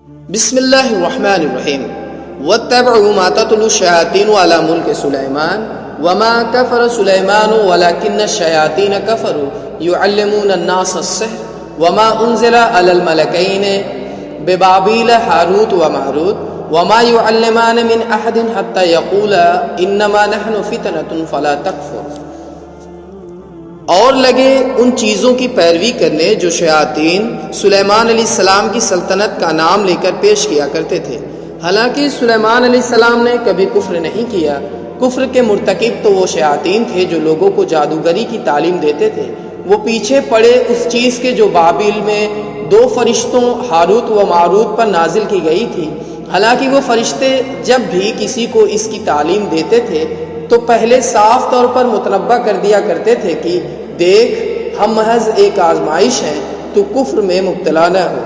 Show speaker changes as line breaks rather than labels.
بسم اللہ الرحمن الرحیم واتبعوا ما تتلو الشیاطین علی ملک سلیمان وما کفر سلیمان ولکن الشیاطین کفروا یعلمون الناس السحر وما انزل علی الملکین ببابیل ہاروت وماروت وما يعلمان من احد حتى يقولا انما نحن فتنة فلا تکفر۔ اور لگے ان چیزوں کی پیروی کرنے جو شیاطین سلیمان علیہ السلام کی سلطنت کا نام لے کر پیش کیا کرتے تھے، حالانکہ سلیمان علیہ السلام نے کبھی کفر نہیں کیا۔ کفر کے مرتکب تو وہ شیاطین تھے جو لوگوں کو جادوگری کی تعلیم دیتے تھے۔ وہ پیچھے پڑے اس چیز کے جو بابل میں 2 فرشتوں ہاروت و ماروت پر نازل کی گئی تھی۔ حالانکہ وہ فرشتے جب بھی کسی کو اس کی تعلیم دیتے تھے تو پہلے صاف طور پر متنبہ کر دیا کرتے تھے کہ دیکھ، ہم محض ایک آزمائش ہیں، تو کفر میں مبتلا نہ ہو۔